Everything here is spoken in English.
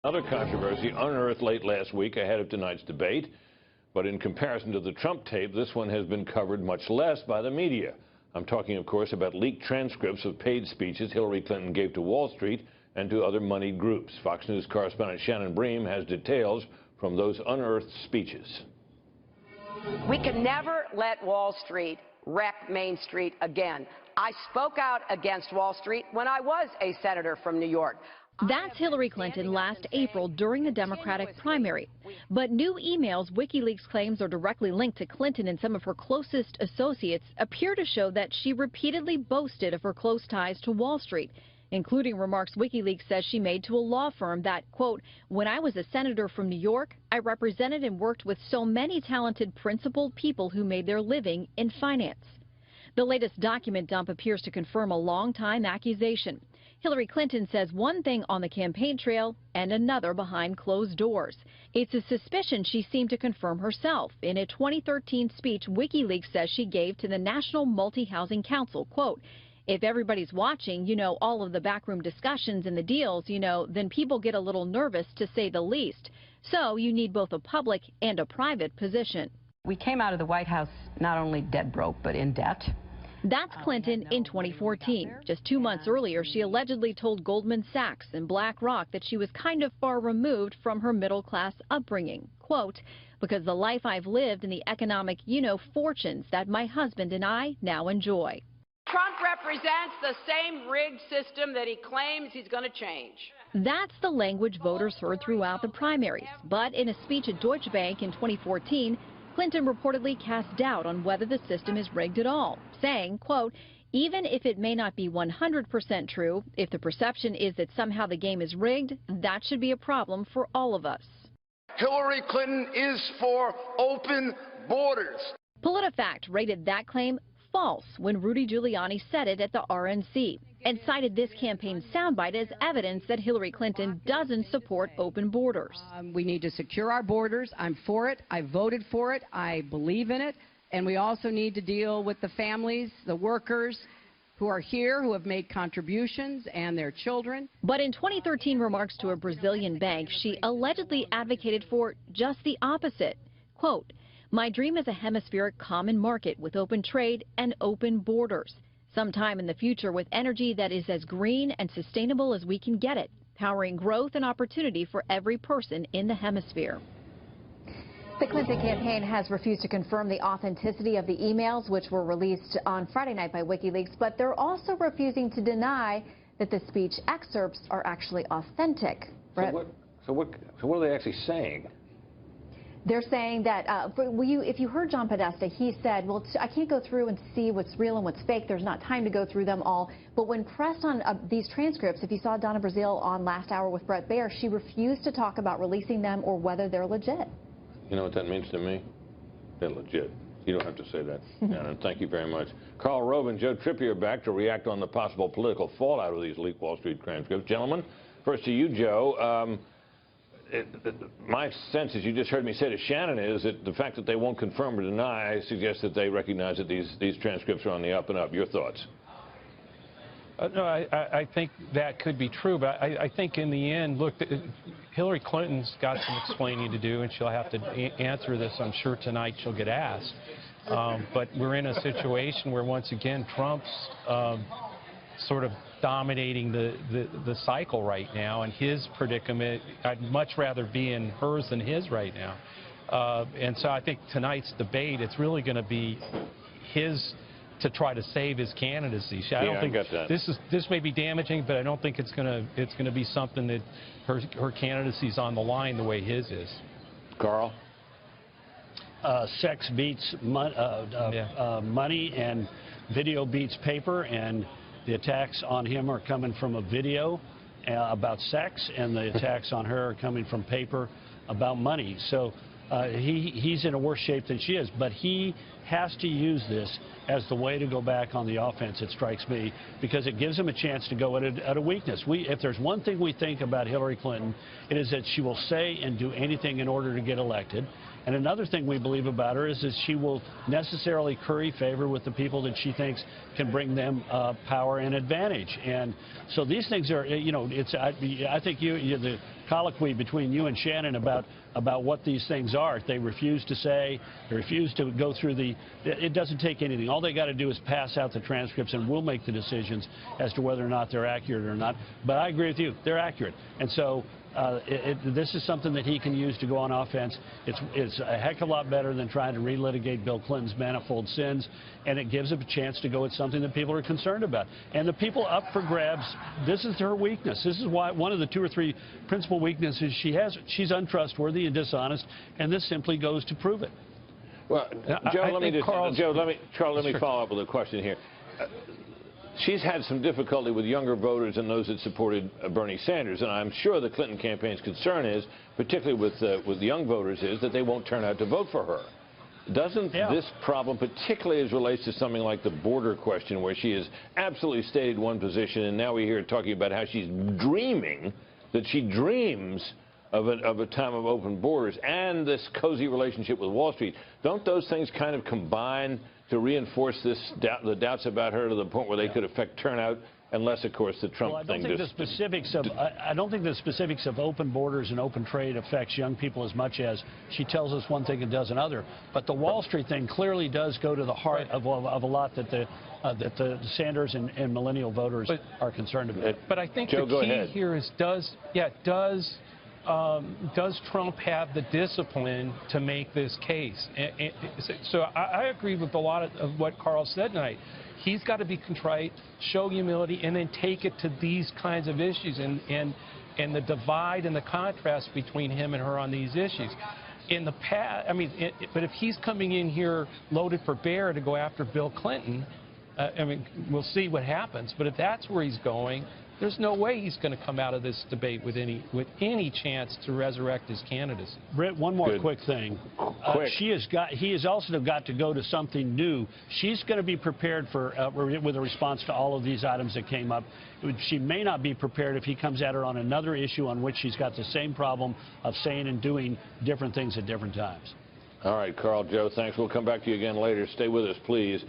Another controversy unearthed late last week ahead of tonight's debate. But in comparison to the Trump tape, this one has been covered much less by the media. I'm talking, of course, about leaked transcripts of paid speeches Hillary Clinton gave to Wall Street and to other moneyed groups. Fox News correspondent Shannon Bream has details from those unearthed speeches. We can never let Wall Street wreck Main Street again. I spoke out against Wall Street when I was a senator from New York. That's Hillary Clinton last April during the Democratic primary. But new emails WikiLeaks claims are directly linked to Clinton and some of her closest associates appear to show that she repeatedly boasted of her close ties to Wall Street, including remarks WikiLeaks says she made to a law firm that, quote, when I was a senator from New York, I represented and worked with so many talented principled people who made their living in finance. The latest document dump appears to confirm a long-time accusation. Hillary Clinton says one thing on the campaign trail and another behind closed doors. It's a suspicion she seemed to confirm herself in a 2013 speech WikiLeaks says she gave to the National Multi-Housing Council. Quote, if everybody's watching, you know, all of the backroom discussions and the deals, you know, then people get a little nervous, to say the least. So you need both a public and a private position. We came out of the White House not only dead broke, but in debt. That's Clinton in 2014. Just 2 months earlier, she allegedly told Goldman Sachs and BlackRock that she was kind of far removed from her middle-class upbringing. Quote, because the life I've lived and the economic, fortunes that my husband and I now enjoy. Trump represents the same rigged system that he claims he's going to change. That's the language voters heard throughout the primaries. But in a speech at Deutsche Bank in 2014, Clinton reportedly cast doubt on whether the system is rigged at all, saying, quote, even if it may not be 100% true, if the perception is that somehow the game is rigged, that should be a problem for all of us. Hillary Clinton is for open borders. PolitiFact rated that claim false when Rudy Giuliani said it at the RNC and cited this campaign soundbite as evidence that Hillary Clinton doesn't support open borders. We need to secure our borders. I'm for it. I voted for it. I believe in it. And we also need to deal with the families, the workers who are here, who have made contributions, and their children. But in 2013 remarks to a Brazilian bank, she allegedly advocated for just the opposite. Quote, my dream is a hemispheric common market with open trade and open borders. Sometime in the future with energy that is as green and sustainable as we can get it, powering growth and opportunity for every person in the hemisphere. The Clinton campaign has refused to confirm the authenticity of the emails, which were released on Friday night by WikiLeaks, but they're also refusing to deny that the speech excerpts are actually authentic. So what are they actually saying? They're saying that, if you heard John Podesta, he said, well, I can't go through and see what's real and what's fake. There's not time to go through them all. But when pressed on these transcripts, if you saw Donna Brazile on Last Hour with Bret Baier, she refused to talk about releasing them or whether they're legit. You know what that means to me? They're legit. You don't have to say that, Anna. Thank you very much. Karl Rove and Joe Trippier back to react on the possible political fallout of these leaked Wall Street transcripts. Gentlemen, first to you, Joe. My sense, as you just heard me say to Shannon, is that the fact that they won't confirm or deny suggests that they recognize that these transcripts are on the up and up. Your thoughts? No, I think that could be true, but I think in the end, look, Hillary Clinton's got some explaining to do, and she'll have to answer this. I'm sure tonight she'll get asked. But we're in a situation where, once again, Trump's sort of dominating the cycle right now, and his predicament, I'd much rather be in hers than his right now. And so I think tonight's debate, it's really going to be his to try to save his candidacy. I don't think this may be damaging, but I don't think it's going to be something that her candidacy's on the line the way his is. Karl? Sex beats money, and video beats paper, and the attacks on him are coming from a video about sex, and the attacks on her are coming from paper about money. So he's in a worse shape than she is, but he has to use this as the way to go back on the offense, it strikes me, because it gives him a chance to go at a weakness. If there's one thing we think about Hillary Clinton, it is that she will say and do anything in order to get elected. And another thing we believe about her is that she will necessarily curry favor with the people that she thinks can bring them power and advantage. And so these things are, I think the colloquy between you and Shannon about what these things are. They refuse to say, they refuse to go through it doesn't take anything. All they got to do is pass out the transcripts, and we'll make the decisions as to whether or not they're accurate or not. But I agree with you, they're accurate. And so this is something that he can use to go on offense. It's a heck of a lot better than trying to relitigate Bill Clinton's manifold sins, and it gives him a chance to go at something that people are concerned about. And the people up for grabs, this is her weakness. This is why one of the 2 or 3 principal weaknesses she has. She's untrustworthy and dishonest, and this simply goes to prove it. Well, Joe, let me follow up with a question here. She's had some difficulty with younger voters and those that supported Bernie Sanders, and I'm sure the Clinton campaign's concern is, particularly with young voters, is that they won't turn out to vote for her. Doesn't this problem, particularly as relates to something like the border question, where she has absolutely stated one position, and now we hear her talking about how she's dreaming, that she dreams of a time of open borders, and this cozy relationship with Wall Street, don't those things kind of combine to reinforce the doubts about her to the point where they could affect turnout, unless, of course, the Trump thing I don't think the specifics of open borders and open trade affects young people as much as she tells us one thing and does another. But the Wall Street thing clearly does go to the heart of a lot that the Sanders and millennial voters are concerned about. But I think Joe, the key here is does Trump have the discipline to make this case? So I agree with a lot of what Carl said tonight. He's got to be contrite, show humility, and then take it to these kinds of issues and the divide and the contrast between him and her on these issues. In the past, I mean, but if he's coming in here loaded for bear to go after Bill Clinton, I mean, we'll see what happens. But if that's where he's going, there's no way he's going to come out of this debate with any chance to resurrect his candidacy. Britt, one more quick thing. He has also got to go to something new. She's going to be prepared for with a response to all of these items that came up. She may not be prepared if he comes at her on another issue on which she's got the same problem of saying and doing different things at different times. All right, Carl, Joe, thanks. We'll come back to you again later. Stay with us, please.